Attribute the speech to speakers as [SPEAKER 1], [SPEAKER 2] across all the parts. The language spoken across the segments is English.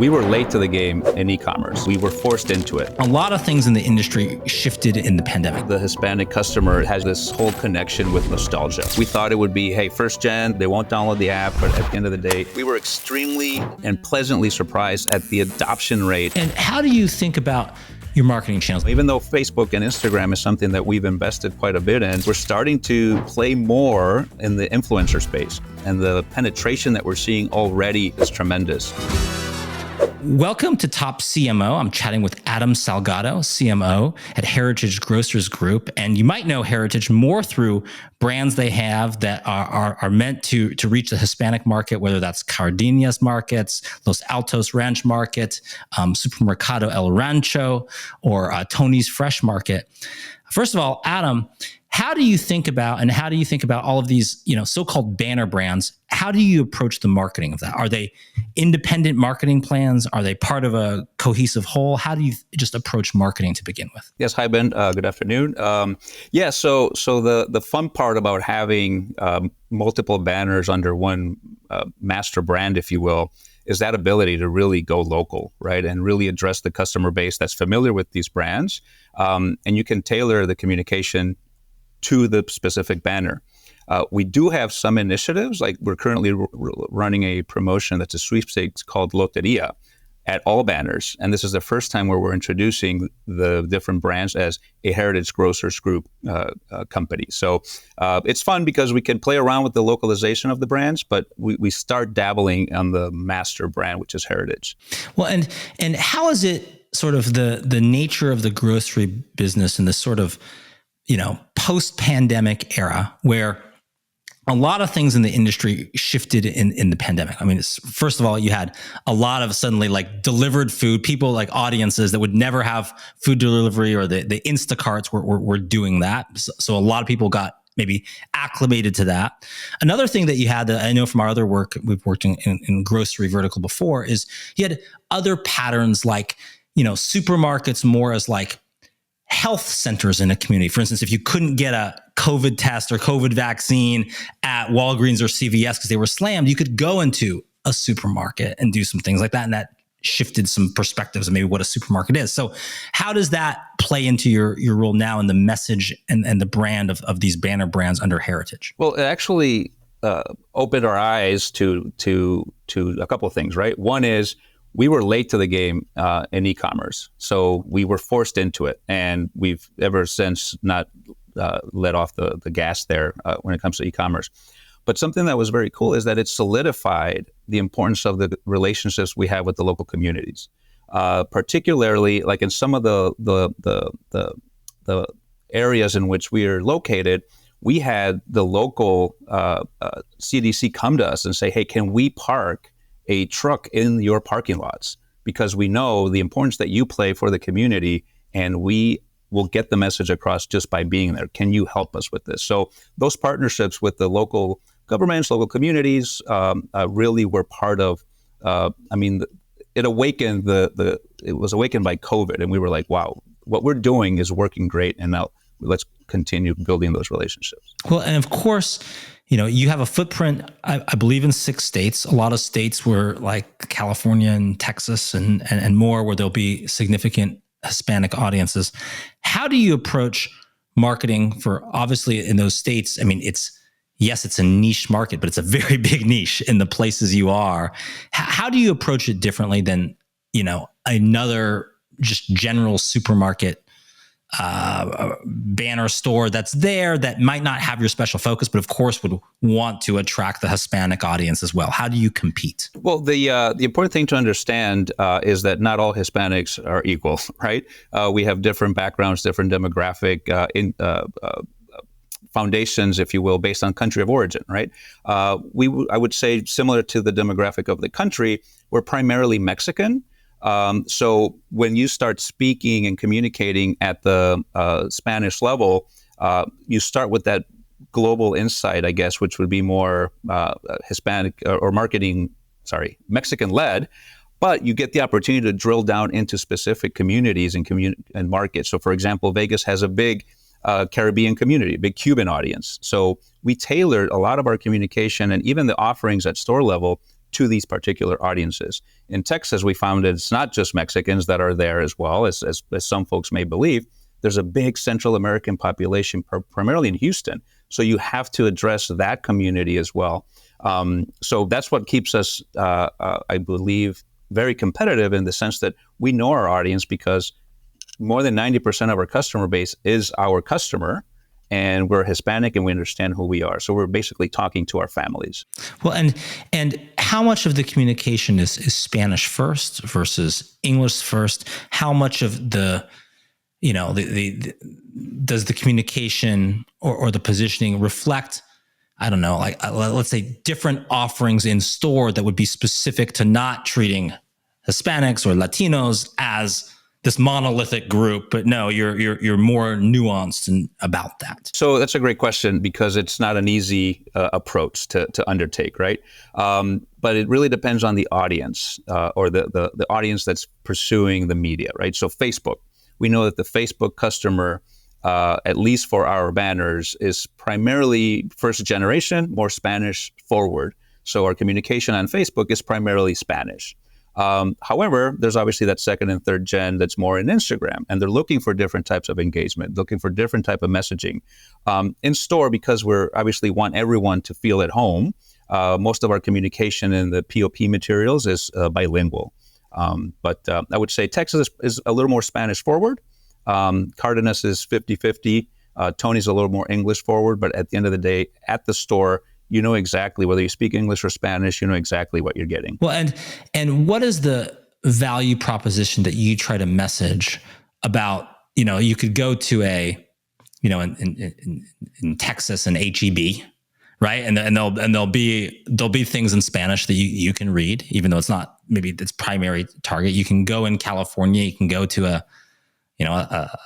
[SPEAKER 1] We were late to the game in e-commerce. We were forced into it.
[SPEAKER 2] A lot of things in the industry shifted in the pandemic.
[SPEAKER 1] The Hispanic customer has this whole connection with nostalgia. We thought it would be, hey, first gen, they won't download the app, but at the end of the day, we were extremely and pleasantly surprised at the adoption rate.
[SPEAKER 2] And how do you think about your marketing channels?
[SPEAKER 1] Even though Facebook and Instagram is something that we've invested quite a bit in, we're starting to play more in the influencer space. And the penetration that we're seeing already is tremendous.
[SPEAKER 2] Welcome to Top CMO. I'm chatting with Adam Salgado, CMO at Heritage Grocers Group. And you might know Heritage more through brands they have that are meant to reach the Hispanic market, whether that's Cardenas Markets, Los Altos Ranch Market, Supermercado El Rancho, or Tony's Fresh Market. First of all, Adam, how do you think about all of these, so-called banner brands? How do you approach the marketing of that? Are they independent marketing plans? Are they part of a cohesive whole? How do you just approach marketing to begin with?
[SPEAKER 1] Yes, hi Ben. Good afternoon. So the fun part about having multiple banners under one master brand, if you will, is that ability to really go local, right, and really address the customer base that's familiar with these brands, and you can tailor the communication to the specific banner. We do have some initiatives, like we're currently running a promotion that's a sweepstakes called Lotteria at all banners. And this is the first time where we're introducing the different brands as a Heritage Grocers Group company. So it's fun because we can play around with the localization of the brands, but we start dabbling on the master brand, which is Heritage.
[SPEAKER 2] Well, and how is it sort of the nature of the grocery business in this sort of post-pandemic era where a lot of things in the industry shifted in the pandemic? I mean, first of all, you had a lot of suddenly like delivered food, people like audiences that would never have food delivery, or the Instacarts were doing that. So a lot of people got maybe acclimated to that. Another thing that you had that I know from our other work, we've worked in grocery vertical before, is you had other patterns like, supermarkets more as like health centers in a community. For instance, if you couldn't get a COVID test or COVID vaccine at Walgreens or CVS because they were slammed, you could go into a supermarket and do some things like that. And that shifted some perspectives of maybe what a supermarket is. So how does that play into your role now in the message and the brand of these banner brands under Heritage?
[SPEAKER 1] Well, it actually opened our eyes to a couple of things, right? One is, we were late to the game in e-commerce, so we were forced into it, and we've ever since not let off the gas there when it comes to e-commerce. But something that was very cool is that it solidified the importance of the relationships we have with the local communities, particularly like in some of the areas in which we are located. We had the local CDC come to us and say, "Hey, can we park a truck in your parking lots, because we know the importance that you play for the community, and we will get the message across just by being there. Can you help us with this?" So those partnerships with the local governments, local communities, really were part of. It awakened it was awakened by COVID, and we were like, "Wow, what we're doing is working great," and now let's continue building those relationships.
[SPEAKER 2] Well, and of course, you have a footprint, I believe, in 6 states. A lot of states were like California and Texas and more, where there'll be significant Hispanic audiences. How do you approach marketing for, obviously, in those states? I mean, it's a niche market, but it's a very big niche in the places you are. How do you approach it differently than, another just general supermarket banner store that's there that might not have your special focus, but of course would want to attract the Hispanic audience as well? How do you compete?
[SPEAKER 1] Well, the important thing to understand is that not all Hispanics are equal, right? We have different backgrounds, different demographic foundations, if you will, based on country of origin, right? I would say, similar to the demographic of the country, we're primarily Mexican. So when you start speaking and communicating at the Spanish level, you start with that global insight, I guess, which would be more Hispanic or Mexican-led. But you get the opportunity to drill down into specific communities and markets. So, for example, Vegas has a big Caribbean community, big Cuban audience. So we tailored a lot of our communication and even the offerings at store level to these particular audiences. In Texas, we found that it's not just Mexicans that are there as well, as some folks may believe. There's a big Central American population, primarily in Houston. So you have to address that community as well. So that's what keeps us, I believe, very competitive in the sense that we know our audience, because more than 90% of our customer base is our customer, and we're Hispanic and we understand who we are. So we're basically talking to our families.
[SPEAKER 2] Well, and how much of the communication is Spanish first versus English first? How much of the, does the communication or the positioning reflect, I don't know, like let's say different offerings in store that would be specific to not treating Hispanics or Latinos as this monolithic group, but no, you're more nuanced about that? So
[SPEAKER 1] that's a great question, because it's not an easy approach to undertake, right? But it really depends on the audience or the audience that's pursuing the media, right? So Facebook, we know that the Facebook customer, at least for our banners, is primarily first generation, more Spanish forward. So our communication on Facebook is primarily Spanish. However, there's obviously that second and third gen that's more in Instagram, and they're looking for different types of engagement, looking for different type of messaging. In store, because we're obviously want everyone to feel at home, most of our communication in the POP materials is bilingual. But I would say Texas is a little more Spanish forward. Cardenas is 50-50. Tony's a little more English forward, but at the end of the day, at the store, you know exactly, whether you speak English or Spanish, you know exactly what you're getting.
[SPEAKER 2] Well, and what is the value proposition that you try to message about, you could go to a, in Texas, an HEB, right? And there'll be things in Spanish that you can read, even though it's not maybe its primary target. You can go in California, you can go to a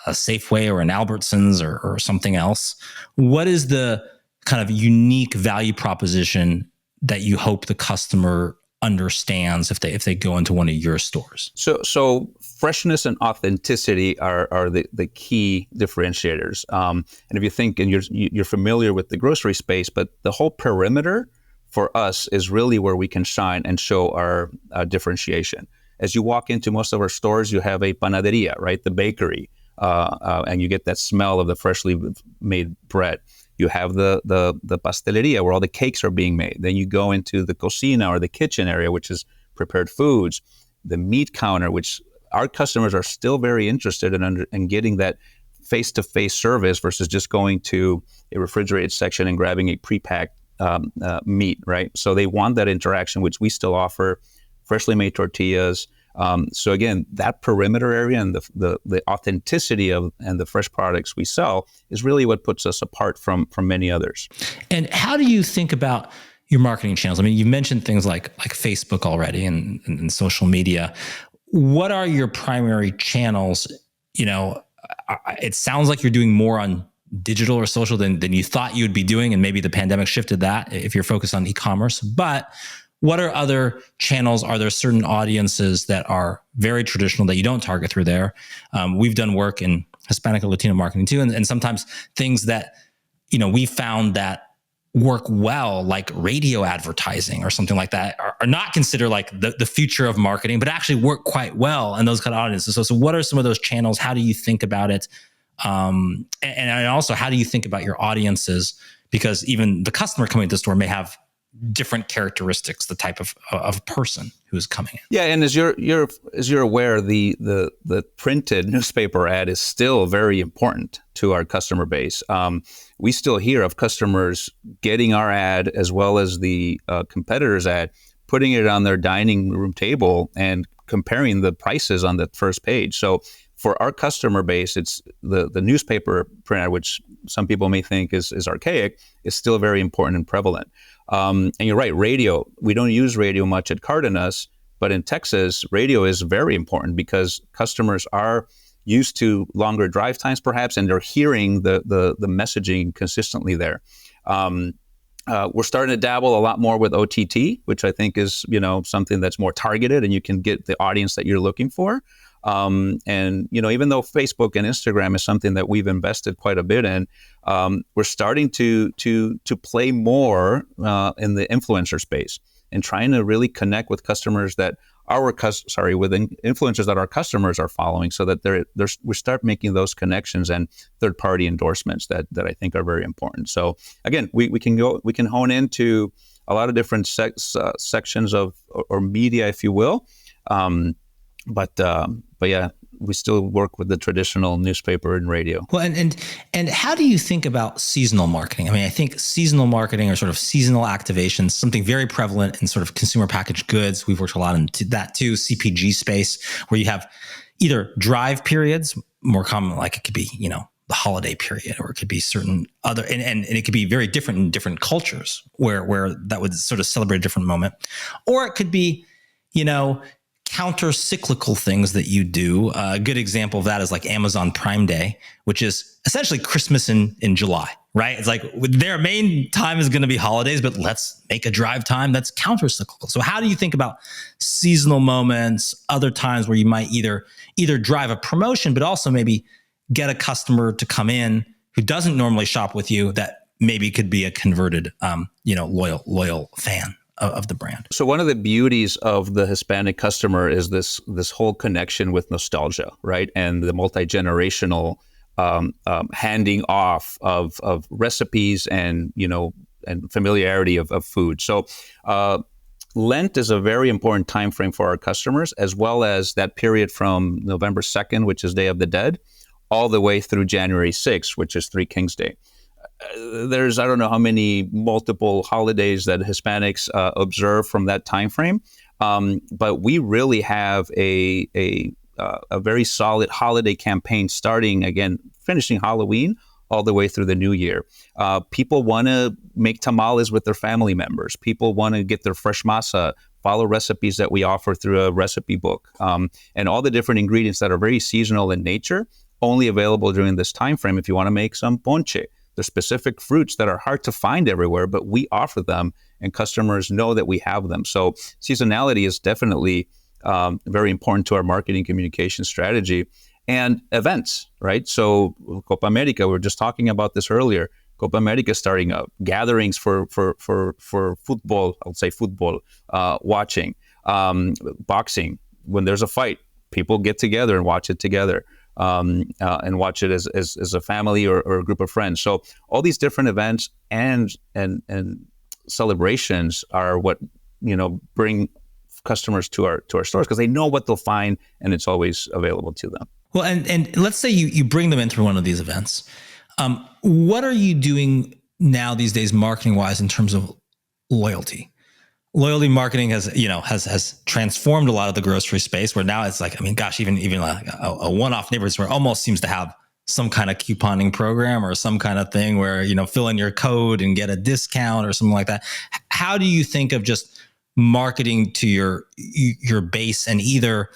[SPEAKER 2] Safeway or an Albertsons or something else. What is the kind of unique value proposition that you hope the customer understands if they go into one of your stores?
[SPEAKER 1] So freshness and authenticity are the key differentiators. And if you think, and you're familiar with the grocery space, but the whole perimeter for us is really where we can shine and show our differentiation. As you walk into most of our stores, you have a panaderia, right? The bakery, and you get that smell of the freshly made bread. You have the pasteleria where all the cakes are being made. Then you go into the cocina or the kitchen area, which is prepared foods. The meat counter, which our customers are still very interested in getting that face-to-face service versus just going to a refrigerated section and grabbing a pre-packed meat, right? So they want that interaction, which we still offer. Freshly made tortillas. So again, that perimeter area and the authenticity of and the fresh products we sell is really what puts us apart from many others.
[SPEAKER 2] And how do you think about your marketing channels? I mean, you mentioned things like Facebook already and social media. What are your primary channels? It sounds like you're doing more on digital or social than you thought you would be doing, and maybe the pandemic shifted that if you're focused on e-commerce. But what are other channels? Are there certain audiences that are very traditional that you don't target through there? We've done work in Hispanic and Latino marketing too. And sometimes things that, we found that work well, like radio advertising or something like that, are not considered like the future of marketing, but actually work quite well in those kind of audiences. So what are some of those channels? How do you think about it? And also, how do you think about your audiences? Because even the customer coming to the store may have different characteristics, the type of person who's coming in.
[SPEAKER 1] Yeah, and as you're aware, the printed newspaper ad is still very important to our customer base. We still hear of customers getting our ad as well as the competitor's ad, putting it on their dining room table and comparing the prices on the first page. So for our customer base, it's the newspaper print ad, which some people may think is archaic, is still very important and prevalent. And you're right, radio. We don't use radio much at Cardenas, but in Texas, radio is very important because customers are used to longer drive times, perhaps, and they're hearing the messaging consistently there. We're starting to dabble a lot more with OTT, which I think is something that's more targeted, and you can get the audience that you're looking for. And even though Facebook and Instagram is something that we've invested quite a bit in, we're starting to play more in the influencer space. and trying to really connect with customers that with influencers that our customers are following, so that we start making those connections and third-party endorsements that I think are very important. So again, we can hone into a lot of different sections of or media, if you will, but yeah, we still work with the traditional newspaper and radio.
[SPEAKER 2] Well, and how do you think about seasonal marketing? I mean, I think seasonal marketing or sort of seasonal activations, something very prevalent in sort of consumer packaged goods. We've worked a lot into that too, CPG space, where you have either drive periods, more common, like it could be, the holiday period, or it could be certain other, and it could be very different in different cultures where that would sort of celebrate a different moment. Or it could be, counter-cyclical things that you do. A good example of that is like Amazon Prime Day, which is essentially Christmas in July, right? It's like their main time is going to be holidays, but let's make a drive time that's counter-cyclical. So how do you think about seasonal moments, other times where you might either drive a promotion, but also maybe get a customer to come in who doesn't normally shop with you that maybe could be a converted, loyal fan of the brand? So
[SPEAKER 1] one of the beauties of the Hispanic customer is this whole connection with nostalgia, right? And the multi-generational handing off of recipes and familiarity of food. So Lent is a very important time frame for our customers, as well as that period from November 2nd, which is Day of the Dead, all the way through January 6th, which is Three Kings Day. There's, I don't know how many multiple holidays that Hispanics observe from that time frame, but we really have a very solid holiday campaign starting, again, finishing Halloween all the way through the new year. People want to make tamales with their family members. People want to get their fresh masa, follow recipes that we offer through a recipe book, and all the different ingredients that are very seasonal in nature, only available during this time frame. If you want to make some ponche, there's specific fruits that are hard to find everywhere, but we offer them, and customers know that we have them. So seasonality is definitely very important to our marketing communication strategy. And events, right? So Copa America, we were just talking about this earlier. Copa America starting up, gatherings for football, I would say football, watching, boxing. When there's a fight, people get together and watch it together. And watch it as a family or a group of friends. So all these different events and celebrations are what bring customers to our stores, because they know what they'll find and it's always available to them.
[SPEAKER 2] Well, and let's say you bring them in through one of these events. What are you doing now these days, marketing wise, in terms of loyalty? Loyalty marketing has transformed a lot of the grocery space, where now it's like, I mean, gosh, even like a one-off neighborhood store almost seems to have some kind of couponing program or some kind of thing where, fill in your code and get a discount or something like that. How do you think of just marketing to your base and either,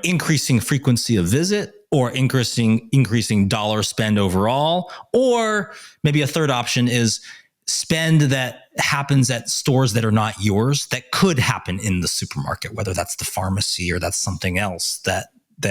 [SPEAKER 2] increasing frequency of visit or increasing dollar spend overall? Or maybe a third option is spend that happens at stores that are not yours, that could happen in the supermarket, whether that's the pharmacy or that's something else that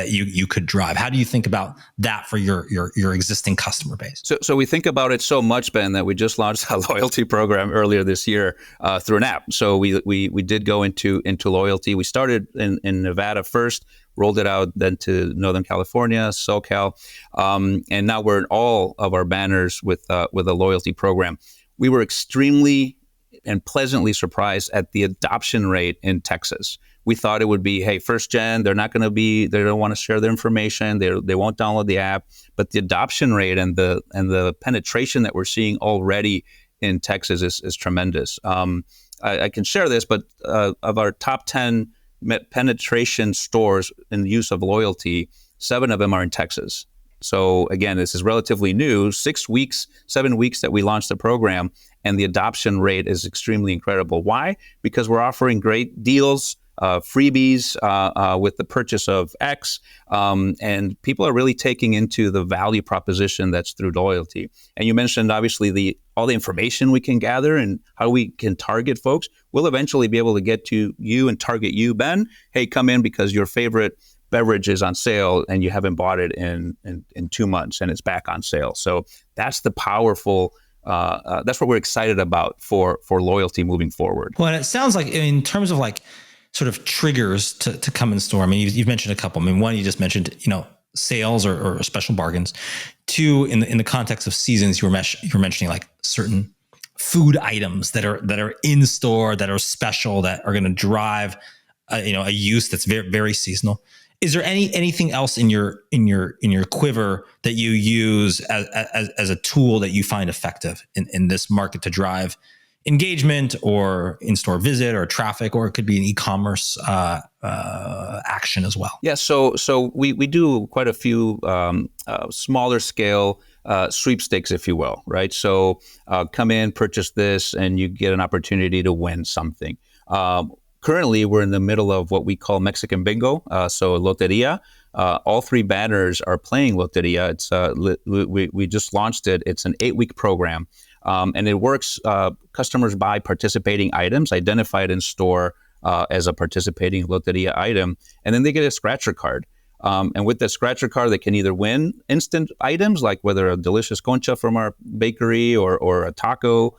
[SPEAKER 2] you could drive. How do you think about that for your existing customer base?
[SPEAKER 1] So we think about it so much, Ben, that we just launched a loyalty program earlier this year through an app. So we did go into loyalty. We started in Nevada first, rolled it out then to Northern California, SoCal, and now we're in all of our banners with a loyalty program. We were extremely and pleasantly surprised at the adoption rate in Texas. We thought it would be, hey, first gen, they don't want to share their information, they won't download the app. But the adoption rate and the penetration that we're seeing already in Texas is tremendous. I can share this, but of our top 10 penetration stores in the use of loyalty, 7 of them are in Texas. So again, this is relatively new, 7 weeks that we launched the program, and the adoption rate is extremely incredible. Why? Because we're offering great deals, freebies with the purchase of X, and people are really taking into the value proposition that's through loyalty. And you mentioned, obviously, all the information we can gather and how we can target folks. We'll eventually be able to get to you and target you, Ben. Hey, come in because your favorite beverage is on sale and you haven't bought it in 2 months and it's back on sale. So that's the powerful that's what we're excited about for loyalty moving forward.
[SPEAKER 2] Well, and it sounds like in terms of like sort of triggers to come in store. I mean, you've mentioned a couple. I mean, one, you just mentioned, sales or special bargains. Two, in the context of seasons, you were mentioning like certain food items that are in store, that are special, that are going to drive a use that's very, very seasonal. Is there anything else in your quiver that you use as a tool that you find effective in this market to drive engagement or in-store visit or traffic, or it could be an e-commerce action as well?
[SPEAKER 1] Yeah, so we do quite a few smaller scale sweepstakes, if you will, right? So come in, purchase this, and you get an opportunity to win something. Currently, we're in the middle of what we call Mexican Bingo, so Lotteria. All three banners are playing Lotteria. It's we just launched it. It's an 8-week program, and it works. Customers buy participating items identified in store as a participating Lotteria item, and then they get a scratcher card. And with the scratcher card, they can either win instant items, like whether a delicious concha from our bakery or a taco,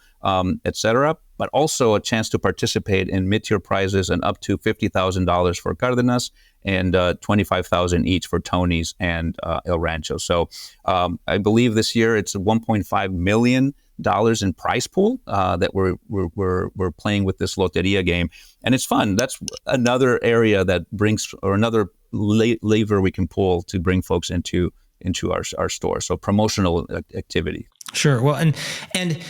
[SPEAKER 1] etc., but also a chance to participate in mid-tier prizes and up to $50,000 for Cardenas and $25,000 each for Tony's and El Rancho. So I believe this year it's $1.5 million in prize pool that we're playing with this Lotteria game, and it's fun. That's another area that brings, or another lever we can pull to bring folks into our store. So promotional activity.
[SPEAKER 2] Sure. Well, and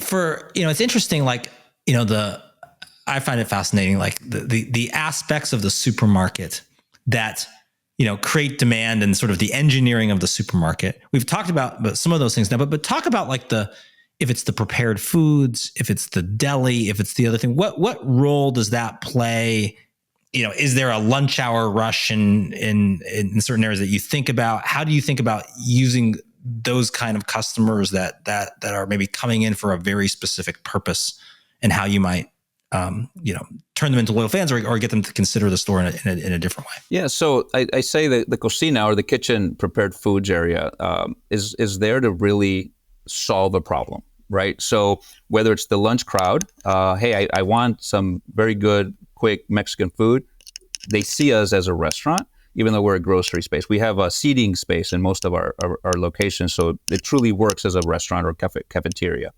[SPEAKER 2] for it's interesting. Like I find it fascinating. Like the aspects of the supermarket that create demand and sort of the engineering of the supermarket. We've talked about some of those things now, but talk about like if it's the prepared foods, if it's the deli, if it's the other thing. What role does that play? Is there a lunch hour rush in certain areas that you think about? How do you think about using those kind of customers that are maybe coming in for a very specific purpose, and how you might turn them into loyal fans or get them to consider the store in a different way?
[SPEAKER 1] Yeah, so I say that the cocina, or the kitchen prepared foods area, is there to really solve a problem, right? So whether it's the lunch crowd, hey, I want some very good, quick Mexican food. They see us as a restaurant, even though we're a grocery space. We have a seating space in most of our locations, so it truly works as a restaurant or cafeteria.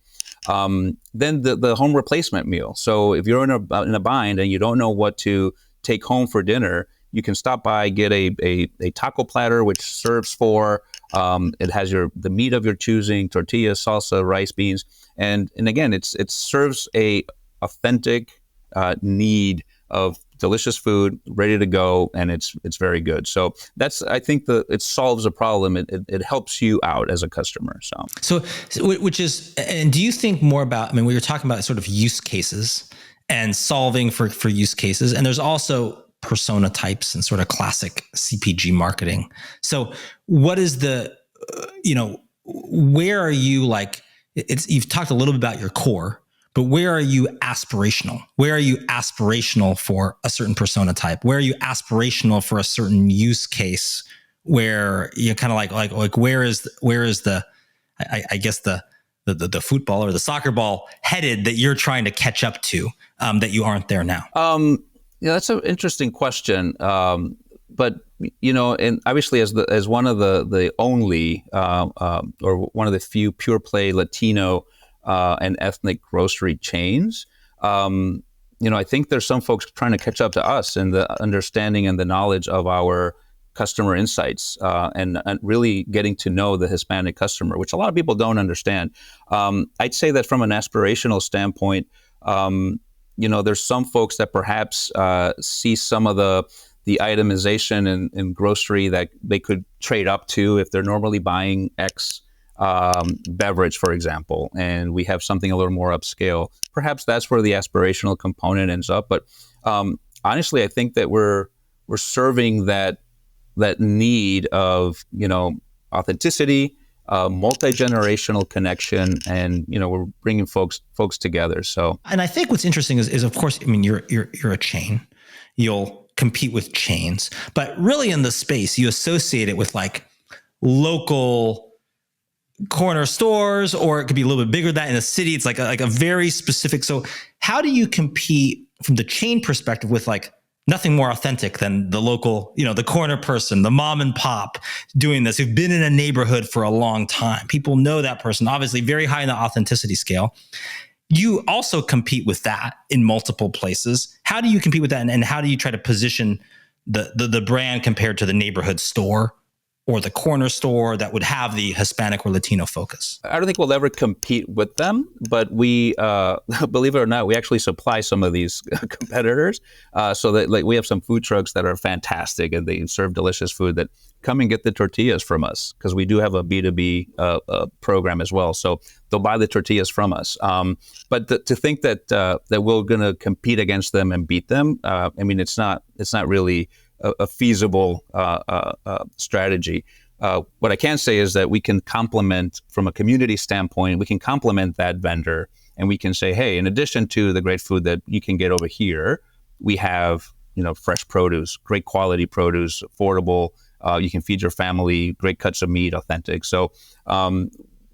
[SPEAKER 1] Then the home replacement meal. So if you're in a bind and you don't know what to take home for dinner, you can stop by, get a taco platter, which serves for, it has the meat of your choosing, tortilla, salsa, rice, beans. And again, it serves a authentic need of delicious food, ready to go, and it's very good. So I think it solves a problem. It helps you out as a customer. So
[SPEAKER 2] which is, and do you think more about? I mean, we were talking about sort of use cases and solving for use cases, and there's also persona types and sort of classic CPG marketing. So what is the, where are you like? You've talked a little bit about your core. But where are you aspirational? Where are you aspirational for a certain persona type? Where are you aspirational for a certain use case? Where you're kind of like where is the I guess the football or the soccer ball headed that you're trying to catch up to that you aren't there now?
[SPEAKER 1] Yeah, that's an interesting question. But and obviously as one of the only or one of the few pure play Latino and ethnic grocery chains, I think there's some folks trying to catch up to us in the understanding and the knowledge of our customer insights and really getting to know the Hispanic customer, which a lot of people don't understand. I'd say that from an aspirational standpoint, there's some folks that perhaps see some of the itemization in grocery that they could trade up to if they're normally buying X beverage, for example, and we have something a little more upscale. Perhaps that's where the aspirational component ends up. But honestly, I think that we're serving that need of authenticity, multi-generational connection, and we're bringing folks together. So,
[SPEAKER 2] and I think what's interesting is of course, I mean, you're a chain. You'll compete with chains, but really in the space, you associate it with like local corner stores, or it could be a little bit bigger than that. In a city, it's like a very specific. So how do you compete from the chain perspective with like nothing more authentic than the local, the corner person, the mom and pop doing this, who've been in a neighborhood for a long time. People know that person, obviously very high in the authenticity scale. You also compete with that in multiple places. How do you compete with that? And how do you try to position the brand compared to the neighborhood store or the corner store that would have the Hispanic or Latino focus?
[SPEAKER 1] I don't think we'll ever compete with them, but we, believe it or not, we actually supply some of these competitors. So that like we have some food trucks that are fantastic and they serve delicious food that come and get the tortillas from us, because we do have a B2B program as well. So they'll buy the tortillas from us. But to think that that we're going to compete against them and beat them, I mean, it's not really a feasible strategy. What I can say is that we can complement, from a community standpoint, we can complement that vendor, and we can say, hey, in addition to the great food that you can get over here, we have fresh produce, great quality produce, affordable. You can feed your family, great cuts of meat, authentic. So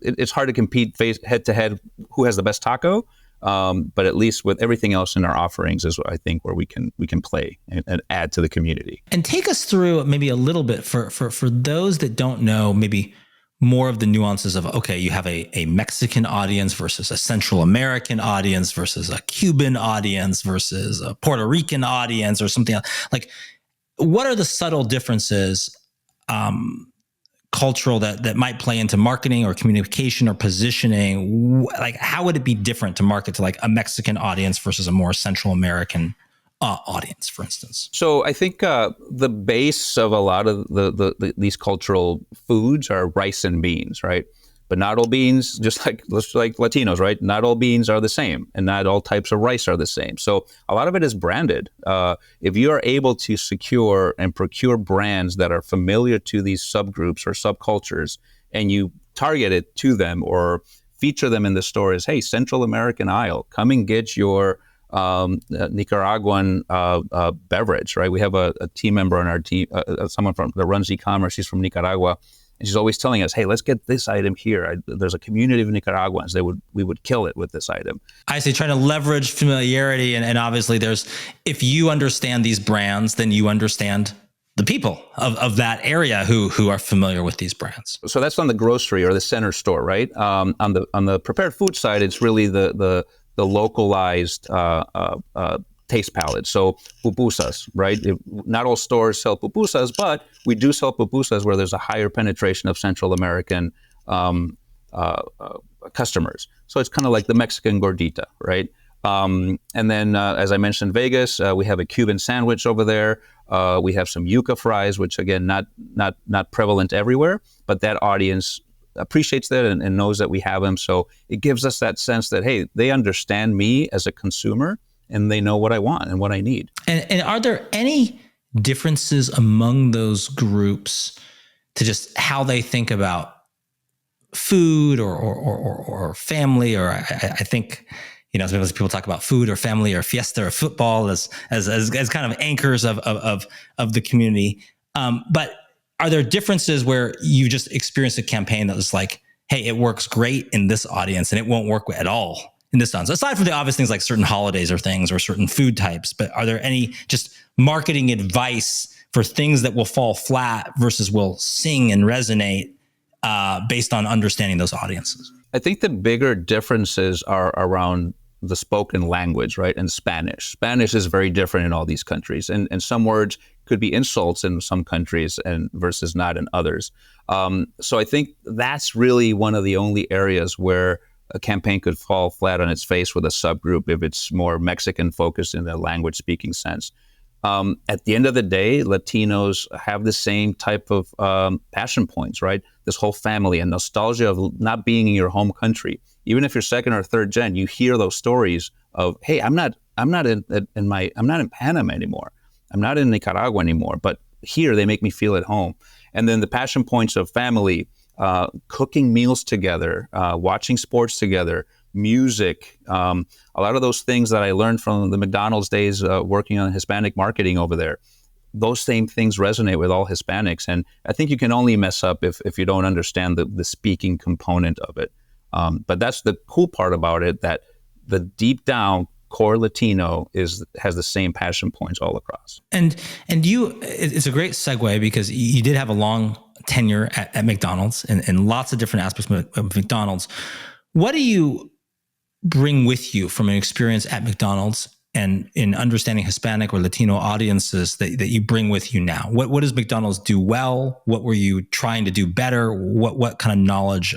[SPEAKER 1] it's hard to compete head to head who has the best taco. But at least with everything else in our offerings is, I think, where we can play and add to the community.
[SPEAKER 2] And take us through maybe a little bit for those that don't know, maybe more of the nuances of, okay, you have a Mexican audience versus a Central American audience versus a Cuban audience versus a Puerto Rican audience or something else. Like, what are the subtle differences, cultural, that might play into marketing or communication or positioning? Like, how would it be different to market to like a Mexican audience versus a more Central American audience, for instance?
[SPEAKER 1] So I think the base of a lot of these cultural foods are rice and beans, right? But not all beans, just like Latinos, right? Not all beans are the same, and not all types of rice are the same. So a lot of it is branded. If you are able to secure and procure brands that are familiar to these subgroups or subcultures, and you target it to them or feature them in the store as, hey, Central American aisle, come and get your Nicaraguan beverage, right? We have a team member on our team, someone that runs e-commerce. She's from Nicaragua. And she's always telling us, hey, let's get this item here. There's a community of Nicaraguans. We would kill it with this item.
[SPEAKER 2] I say trying to leverage familiarity. And obviously if you understand these brands, then you understand the people of that area who are familiar with these brands.
[SPEAKER 1] So that's on the grocery or the center store, right? On the prepared food side, it's really the localized taste palette. So pupusas, right? Not all stores sell pupusas, but we do sell pupusas where there's a higher penetration of Central American customers. So it's kind of like the Mexican gordita, right? And then, as I mentioned, Vegas, we have a Cuban sandwich over there. We have some yuca fries, which again, not prevalent everywhere, but that audience appreciates that and knows that we have them. So it gives us that sense that, hey, they understand me as a consumer, and they know what I want and what I need.
[SPEAKER 2] And are there any differences among those groups to just how they think about food or family? Or I think, sometimes people talk about food or family or fiesta or football as kind of anchors of the community. But are there differences where you just experienced a campaign that was like, hey, it works great in this audience and it won't work at all in this audience? Aside from the obvious things like certain holidays or things or certain food types, but are there any just marketing advice for things that will fall flat versus will sing and resonate based on understanding those audiences?
[SPEAKER 1] I think the bigger differences are around the spoken language, right? And Spanish. Spanish is very different in all these countries. And some words could be insults in some countries and versus not in others. So I think that's really one of the only areas where a campaign could fall flat on its face with a subgroup if it's more Mexican focused in the language speaking sense. At the end of the day, Latinos have the same type of passion points, right? This whole family and nostalgia of not being in your home country. Even if you're second or third gen, you hear those stories of, hey, I'm not in Panama anymore. I'm not in Nicaragua anymore, but here they make me feel at home. And then the passion points of family, cooking meals together, watching sports together, music, a lot of those things that I learned from the McDonald's days working on Hispanic marketing over there. those same things resonate with all Hispanics. And I think you can only mess up if you don't understand the speaking component of it. But that's the cool part about it, that the deep down core Latino has the same passion points all across.
[SPEAKER 2] And it's a great segue, because you did have a long tenure at McDonald's and lots of different aspects of McDonald's. What do you bring with you from an experience at McDonald's and in understanding Hispanic or Latino audiences that you bring with you now? What does McDonald's do well? What were you trying to do better? What kind of knowledge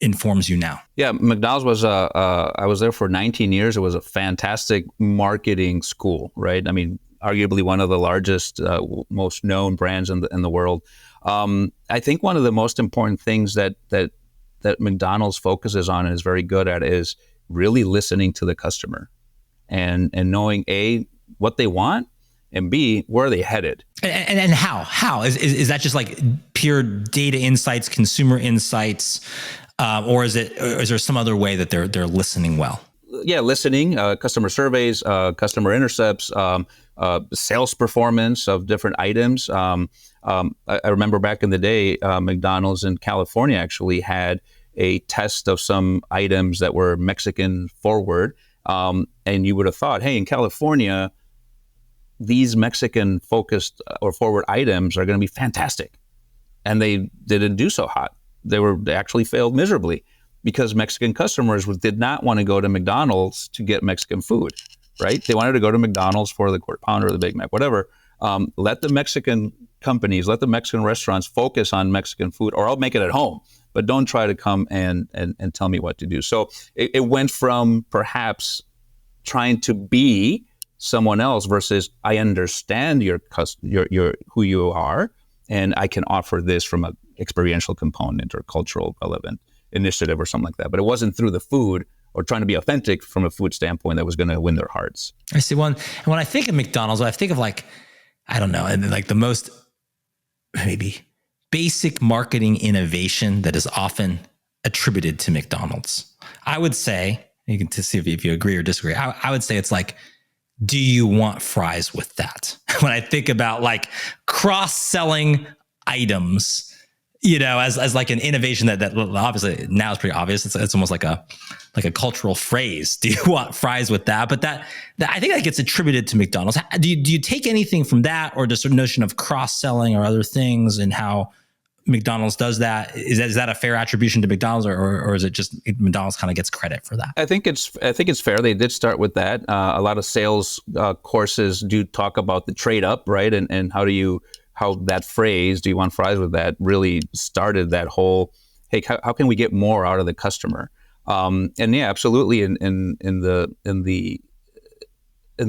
[SPEAKER 2] informs you now?
[SPEAKER 1] Yeah, McDonald's was I was there for 19 years. It was a fantastic marketing school, right? I mean, arguably one of the largest, most known brands in the world. I think one of the most important things that McDonald's focuses on and is very good at is really listening to the customer and knowing A, what they want, and B, where are they headed?
[SPEAKER 2] And how is that just like pure data insights, consumer insights, or is there some other way that they're listening well?
[SPEAKER 1] Yeah, listening, customer surveys, customer intercepts, sales performance of different items. I remember back in the day, McDonald's in California actually had a test of some items that were Mexican forward. And you would have thought, hey, in California, these Mexican focused or forward items are going to be fantastic. And they didn't do so hot. They actually failed miserably because Mexican customers did not want to go to McDonald's to get Mexican food, right? They wanted to go to McDonald's for the Quarter Pounder or the Big Mac, whatever. Let the Mexican companies, let the Mexican restaurants focus on Mexican food, or I'll make it at home. But don't try to come and tell me what to do. So it went from perhaps trying to be someone else versus I understand your who you are, and I can offer this from an experiential component or cultural relevant initiative or something like that. But it wasn't through the food or trying to be authentic from a food standpoint that was going to win their hearts.
[SPEAKER 2] I see. When I think of McDonald's, I think of like, I don't know, and like the most maybe basic marketing innovation that is often attributed to McDonald's. I would say, you can see if you agree or disagree. I would say it's like, do you want fries with that? When I think about like cross-selling items, as like an innovation that obviously now is pretty obvious. It's almost like a cultural phrase. Do you want fries with that? But that I think that gets attributed to McDonald's. Do you take anything from that, or just a notion of cross-selling or other things, and how McDonald's does that? Is that a fair attribution to McDonald's, or is it just McDonald's kind of gets credit for that?
[SPEAKER 1] I think it's fair. They did start with that. A lot of sales courses do talk about the trade up, right? And how that phrase, do you want fries with that, really started that whole, hey, how can we get more out of the customer? And yeah, absolutely. In the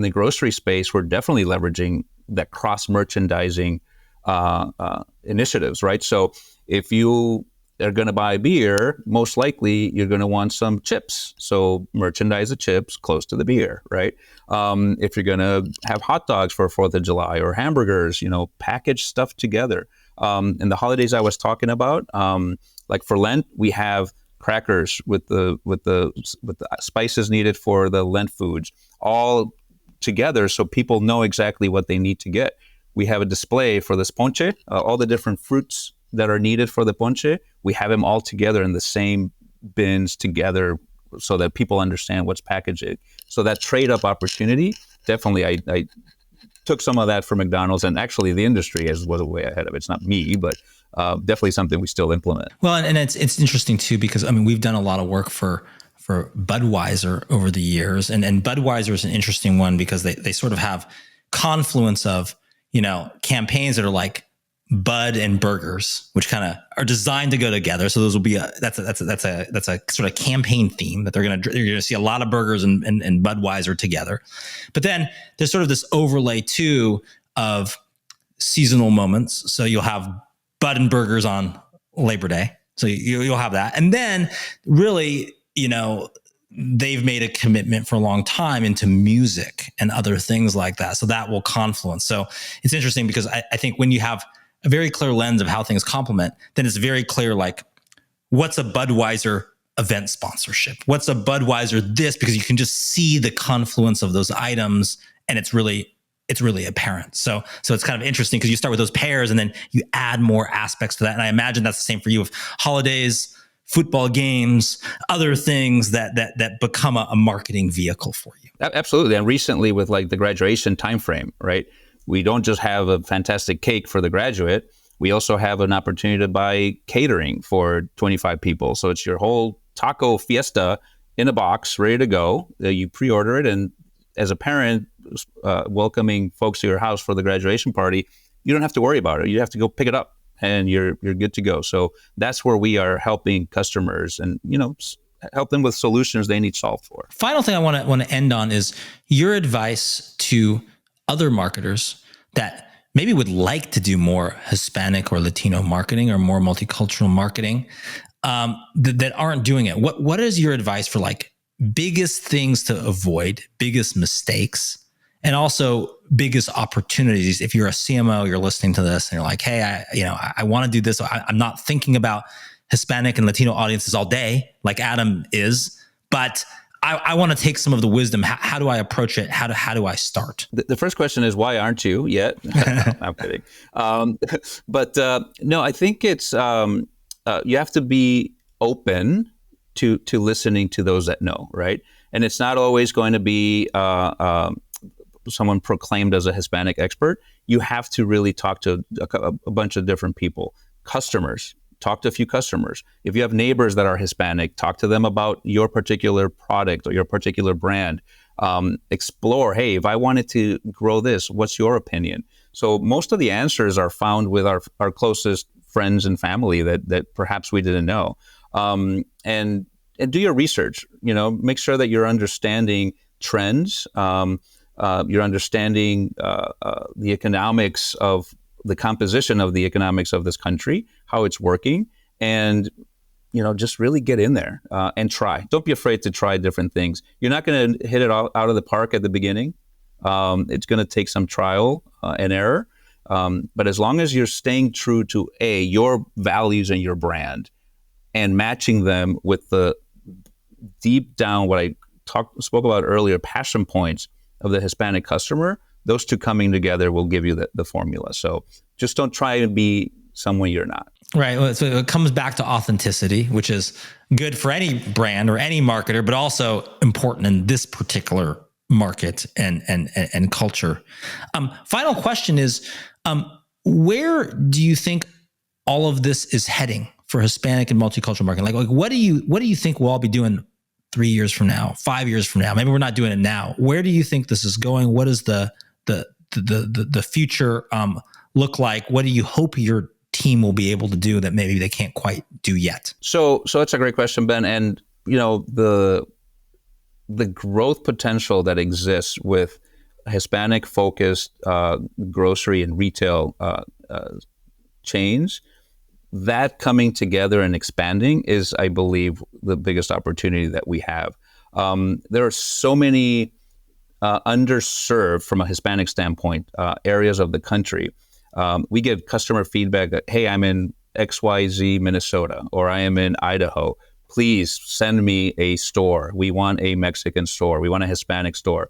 [SPEAKER 1] grocery space, we're definitely leveraging that cross merchandising initiatives, right? So if you are going to buy beer, most likely you're going to want some chips. So merchandise the chips close to the beer, right? If you're going to have hot dogs for 4th of July or hamburgers, package stuff together. In the holidays I was talking about, like for Lent, we have crackers with the spices needed for the Lent foods all together, so people know exactly what they need to get. We have a display for this ponche, all the different fruits that are needed for the ponche. We have them all together in the same bins together so that people understand what's packaged. So that trade-up opportunity, definitely I took some of that from McDonald's, and actually the industry was way ahead of it. It's not me, but definitely something we still implement.
[SPEAKER 2] Well, and it's interesting too, because I mean, we've done a lot of work for Budweiser over the years, and Budweiser is an interesting one because they sort of have confluence of, campaigns that are like Bud and burgers, which kind of are designed to go together. So those will be that's a sort of campaign theme that you're going to see a lot of burgers and Budweiser together. But then there's sort of this overlay too of seasonal moments. So you'll have Bud and burgers on Labor Day. So you'll have that. And then really, they've made a commitment for a long time into music and other things like that. So that will confluence. So it's interesting because I think when you have a very clear lens of how things complement, then it's very clear, like, what's a Budweiser event sponsorship? What's a Budweiser this? Because you can just see the confluence of those items, and it's it's really apparent. So it's kind of interesting because you start with those pairs and then you add more aspects to that. And I imagine that's the same for you with holidays, football games, other things that become a marketing vehicle for you.
[SPEAKER 1] Absolutely. And recently with like the graduation timeframe, right? We don't just have a fantastic cake for the graduate. We also have an opportunity to buy catering for 25 people. So it's your whole taco fiesta in a box, ready to go. You pre-order it. And as a parent welcoming folks to your house for the graduation party, you don't have to worry about it. You have to go pick it up and you're good to go. So that's where we are helping customers and, help them with solutions they need solved for.
[SPEAKER 2] Final thing I want to end on is your advice to other marketers that maybe would like to do more Hispanic or Latino marketing or more multicultural marketing that aren't doing it. What is your advice for like biggest things to avoid, biggest mistakes, and also biggest opportunities? If you're a CMO, you're listening to this and you're like, hey, I want to do this. I'm not thinking about Hispanic and Latino audiences all day like Adam is, but I want to take some of the wisdom. How do I approach it? How do I start?
[SPEAKER 1] The first question is, why aren't you yet? I'm kidding. No, I think it's, you have to be open to listening to those that know, right? And it's not always going to be someone proclaimed as a Hispanic expert. You have to really talk to a bunch of different people, customers. Talk to a few customers. If you have neighbors that are Hispanic, talk to them about your particular product or your particular brand. Explore, hey, if I wanted to grow this, what's your opinion? So most of the answers are found with our closest friends and family that perhaps we didn't know. And do your research. Make sure that you're understanding trends. You're understanding the economics of the composition of the economics of this country, how it's working, and just really get in there and try. Don't be afraid to try different things. You're not going to hit it out of the park at the beginning. It's going to take some trial and error. But as long as you're staying true to your values and your brand and matching them with the deep down what I spoke about earlier, passion points of the Hispanic customer, those two coming together will give you the formula. So just don't try and be someone you're not.
[SPEAKER 2] Right. So it comes back to authenticity, which is good for any brand or any marketer, but also important in this particular market and culture. Final question is, where do you think all of this is heading for Hispanic and multicultural marketing? Like what do you think we'll all be doing 3 years from now, 5 years from now? Maybe we're not doing it now. Where do you think this is going? What does the future look like? What do you hope your team will be able to do that maybe they can't quite do yet?
[SPEAKER 1] So that's a great question, Ben. And the growth potential that exists with Hispanic focused grocery and retail chains, that coming together and expanding is, I believe, the biggest opportunity that we have. There are so many underserved from a Hispanic standpoint areas of the country. We get customer feedback that, hey, I'm in XYZ, Minnesota, or I am in Idaho. Please send me a store. We want a Mexican store. We want a Hispanic store.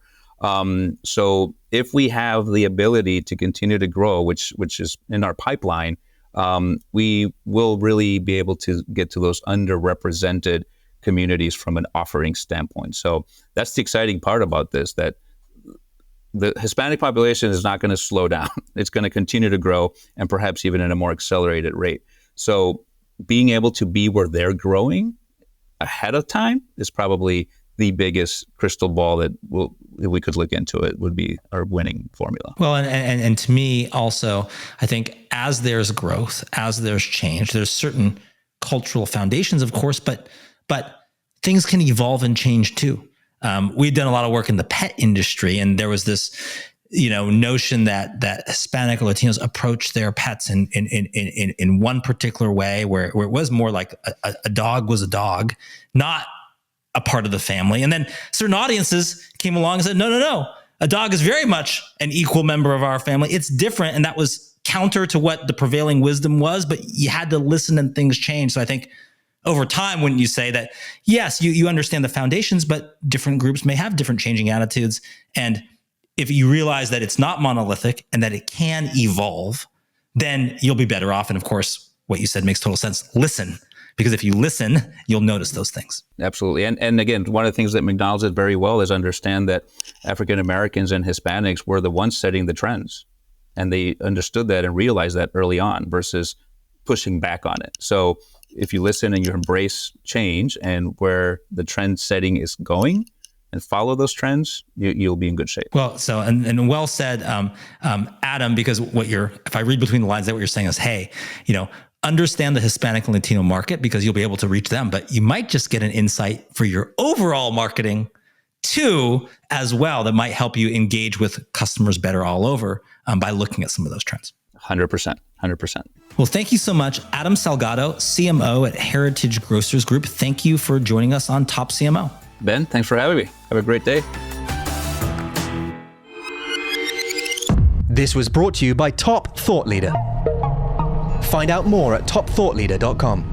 [SPEAKER 1] So if we have the ability to continue to grow, which is in our pipeline, we will really be able to get to those underrepresented communities from an offering standpoint. So that's the exciting part about this, that the Hispanic population is not going to slow down. It's going to continue to grow, and perhaps even at a more accelerated rate. So being able to be where they're growing ahead of time is probably the biggest crystal ball that if we could look into it, would be our winning formula.
[SPEAKER 2] Well, and to me also, I think as there's growth, as there's change, there's certain cultural foundations, of course, but things can evolve and change too. We've done a lot of work in the pet industry, and there was this, notion that Hispanic or Latinos approach their pets in one particular way, where it was more like a dog was a dog, not a part of the family. And then certain audiences came along and said, no, a dog is very much an equal member of our family. It's different. And that was counter to what the prevailing wisdom was, but you had to listen and things change. So I think over time, wouldn't you say that, yes, you understand the foundations, but different groups may have different changing attitudes. And if you realize that it's not monolithic and that it can evolve, then you'll be better off. And of course, what you said makes total sense. Listen, because if you listen, you'll notice those things.
[SPEAKER 1] Absolutely. And again, one of the things that McDonald's did very well is understand that African Americans and Hispanics were the ones setting the trends. And they understood that and realized that early on versus pushing back on it. So if you listen and you embrace change and where the trend setting is going and follow those trends, you'll be in good shape.
[SPEAKER 2] Well, so, and well said, Adam, because if I read between the lines, that what you're saying is, hey, understand the Hispanic and Latino market because you'll be able to reach them, but you might just get an insight for your overall marketing too, as well, that might help you engage with customers better all over by looking at some of those trends.
[SPEAKER 1] 100%.
[SPEAKER 2] Well, thank you so much, Adam Salgado, CMO at Heritage Grocers Group. Thank you for joining us on Top CMO.
[SPEAKER 1] Ben, thanks for having me. Have a great day.
[SPEAKER 3] This was brought to you by Top Thought Leader. Find out more at topthoughtleader.com.